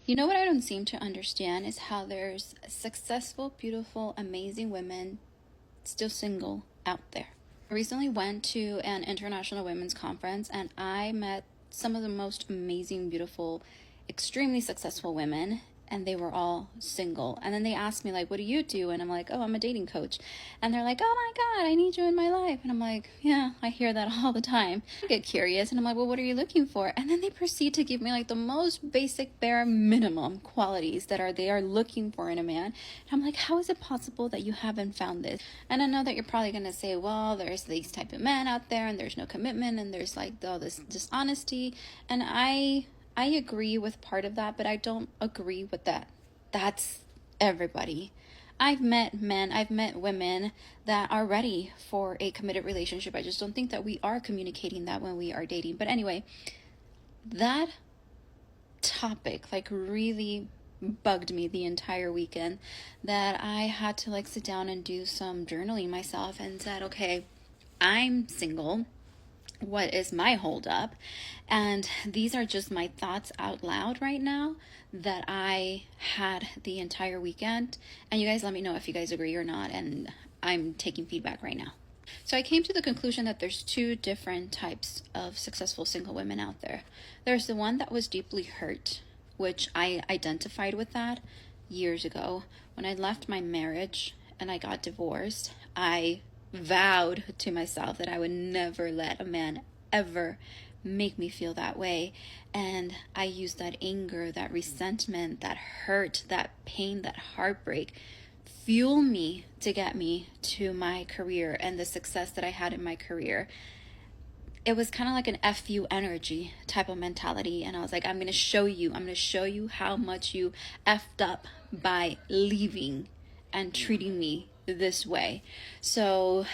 You know what I don't seem to understand is how there's successful, beautiful, amazing women still single out there. I recently went to an international women's conference and I met some of the most amazing, beautiful, extremely successful women, and they were all single. And then they asked me, like, what do you do? And I'm like, oh, I'm a dating coach. And they're like, oh my God, I need you in my life. And I'm like, yeah, I hear that all the time. I get curious and I'm like, well, what are you looking for? And then they proceed to give me like the most basic, bare minimum qualities that they are looking for in a man. And I'm like, how is it possible that you haven't found this? And I know that you're probably going to say, well, there's these type of men out there and there's no commitment and there's like all this dishonesty. And I agree with part of that, but I don't agree with that. That's everybody. I've met men, I've met women that are ready for a committed relationship. I just don't think that we are communicating that when we are dating. But anyway, that topic like really bugged me the entire weekend, that I had to like sit down and do some journaling myself and said, okay, I'm single. What is my holdup? And these are just my thoughts out loud right now that I had the entire weekend. And you guys let me know if you guys agree or not. And I'm taking feedback right now. So I came to the conclusion that there's two different types of successful single women out there. There's the one that was deeply hurt, which I identified with that years ago. When I left my marriage and I got divorced, I vowed to myself that I would never let a man ever make me feel that way. And I used that anger, that resentment, that hurt, that pain, that heartbreak fuel me to get me to my career and the success that I had in my career. It was kind of like an FU energy type of mentality. And I was like, I'm going to show you how much you effed up by leaving and treating me this way. So,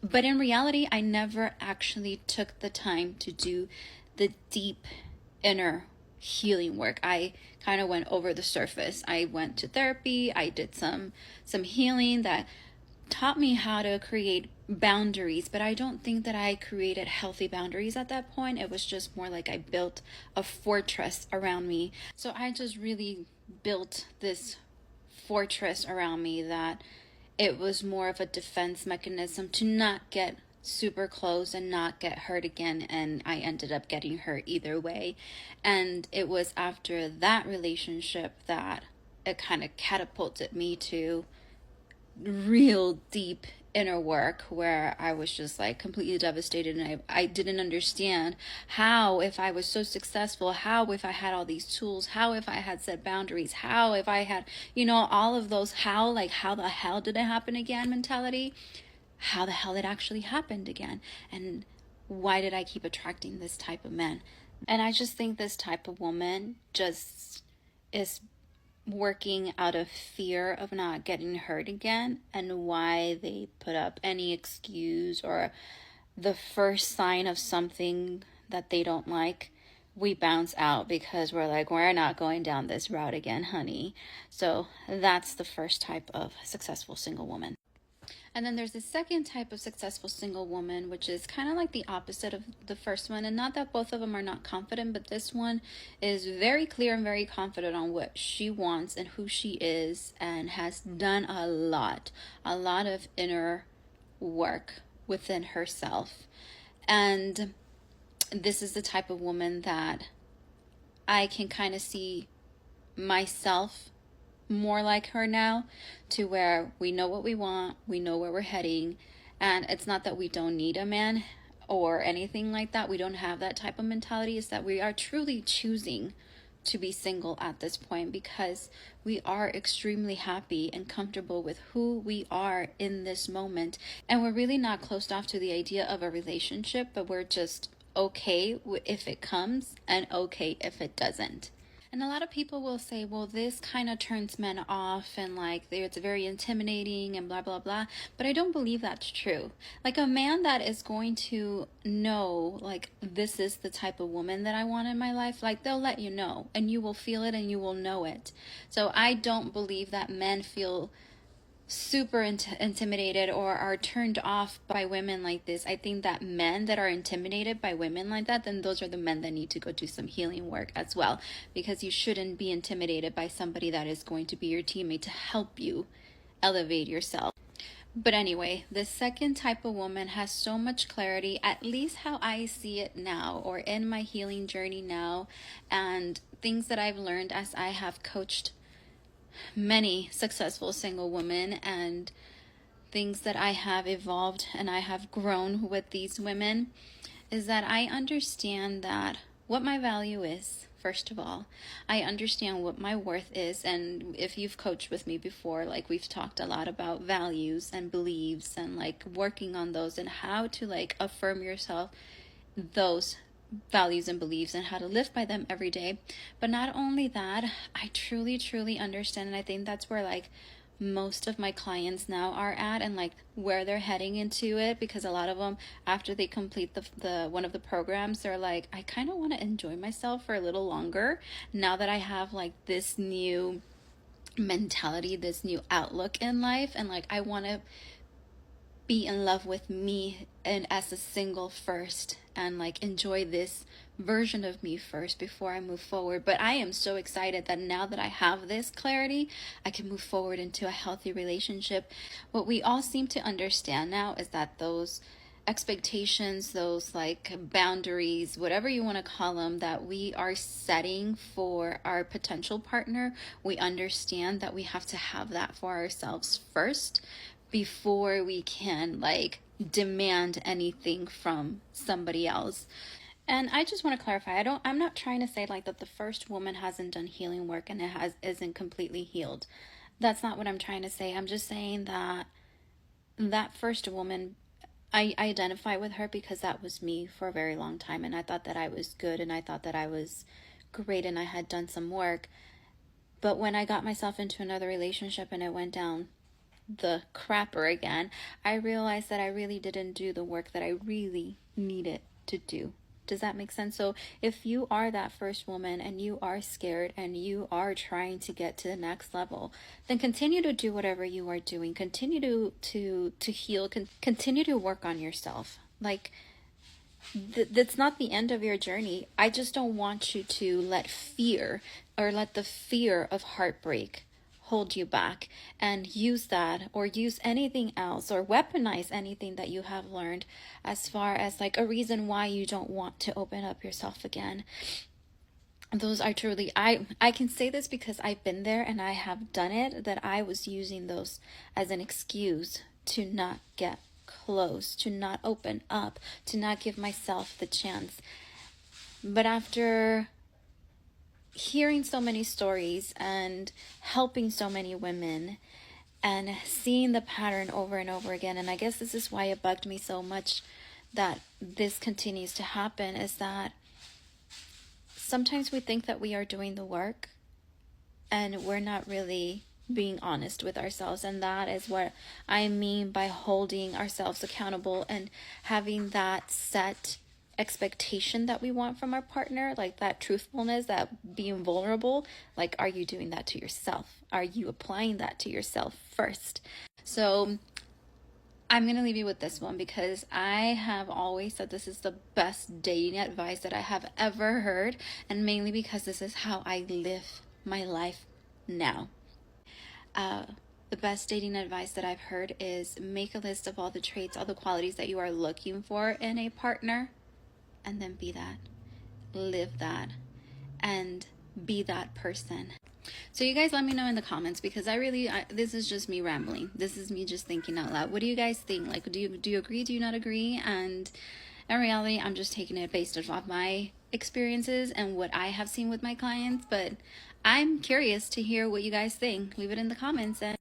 but in reality, I never actually took the time to do the deep inner healing work. I kind of went over the surface. I went to therapy. I did some healing that taught me how to create boundaries, but I don't think that I created healthy boundaries at that point. It was just more like I built a fortress around me. So I just really built this fortress around me that it was more of a defense mechanism to not get super close and not get hurt again. And I ended up getting hurt either way. And it was after that relationship that it kind of catapulted me to real deep inner work, where I was just like completely devastated, and I didn't understand how, if I was so successful, how if I had all these tools, how if I had set boundaries, how if I had, all of those how the hell did it happen again mentality, how the hell it actually happened again, and why did I keep attracting this type of man. And I just think this type of woman just is working out of fear of not getting hurt again, and why they put up any excuse or the first sign of something that they don't like, we bounce out because we're like, we're not going down this route again, honey. So that's the first type of successful single woman. And then there's the second type of successful single woman, which is kind of like the opposite of the first one. And not that both of them are not confident, but this one is very clear and very confident on what she wants and who she is, and has done a lot of inner work within herself. And this is the type of woman that I can kind of see myself more like her now, to where we know what we want, we know where we're heading, and it's not that we don't need a man or anything like that. We don't have that type of mentality. It's that we are truly choosing to be single at this point because we are extremely happy and comfortable with who we are in this moment, and we're really not closed off to the idea of a relationship, but we're just okay if it comes and okay if it doesn't. And a lot of people will say, well, this kind of turns men off and like it's very intimidating and blah, blah, blah. But I don't believe that's true. Like a man that is going to know, like, this is the type of woman that I want in my life, like they'll let you know and you will feel it and you will know it. So I don't believe that men feel super intimidated or are turned off by women like this, I think that men that are intimidated by women like that, then those are the men that need to go do some healing work as well, because you shouldn't be intimidated by somebody that is going to be your teammate to help you elevate yourself. But anyway, the second type of woman has so much clarity, at least how I see it now, or in my healing journey now, and things that I've learned as I have coached many successful single women, and things that I have evolved and I have grown with these women, is that I understand that what my value is. First of all, I understand what my worth is. And if you've coached with me before, like, we've talked a lot about values and beliefs and like working on those and how to like affirm yourself those values and beliefs and how to live by them every day. But not only that, I truly understand, and I think that's where like most of my clients now are at, and like where they're heading into it, because a lot of them, after they complete the one of the programs, they're like, I kind of want to enjoy myself for a little longer now that I have like this new mentality, this new outlook in life, and like I want to be in love with me and as a single first, and like enjoy this version of me first before I move forward. But I am so excited that now that I have this clarity, I can move forward into a healthy relationship. What we all seem to understand now is that those expectations, those like boundaries, whatever you want to call them, that we are setting for our potential partner, we understand that we have to have that for ourselves first before we can like demand anything from somebody else. And I just want to clarify, I'm not trying to say like that the first woman hasn't done healing work and isn't completely healed. That's not what I'm trying to say. I'm just saying that that first woman, I identify with her because that was me for a very long time, and I thought that I was good and I thought that I was great and I had done some work. But when I got myself into another relationship and it went down the crapper again, I realized that I really didn't do the work that I really needed to do. Does that make sense? So if you are that first woman and you are scared and you are trying to get to the next level, then continue to do whatever you are doing. Continue to heal, continue to work on yourself. Like, that's not the end of your journey. I just don't want you to let fear, or let the fear of heartbreak, hold you back, and use that, or use anything else, or weaponize anything that you have learned as far as like a reason why you don't want to open up yourself again. Those are truly, I can say this because I've been there and I have done it, that I was using those as an excuse to not get close, to not open up, to not give myself the chance. But after hearing so many stories and helping so many women and seeing the pattern over and over again, and I guess this is why it bugged me so much that this continues to happen, is that sometimes we think that we are doing the work and we're not really being honest with ourselves. And that is what I mean by holding ourselves accountable and having that set expectation that we want from our partner, like that truthfulness, that being vulnerable. Like, are you doing that to yourself? Are you applying that to yourself first? So I'm going to leave you with this one, because I have always said this is the best dating advice that I have ever heard, and mainly because this is how I live my life now. The best dating advice that I've heard is make a list of all the traits, all the qualities that you are looking for in a partner, and then be that, live that, and be that person. So you guys let me know in the comments, because this is just me rambling. This is me just thinking out loud. What do you guys think? Like, do you agree? Do you not agree? And in reality, I'm just taking it based off my experiences and what I have seen with my clients. But I'm curious to hear what you guys think. Leave it in the comments. And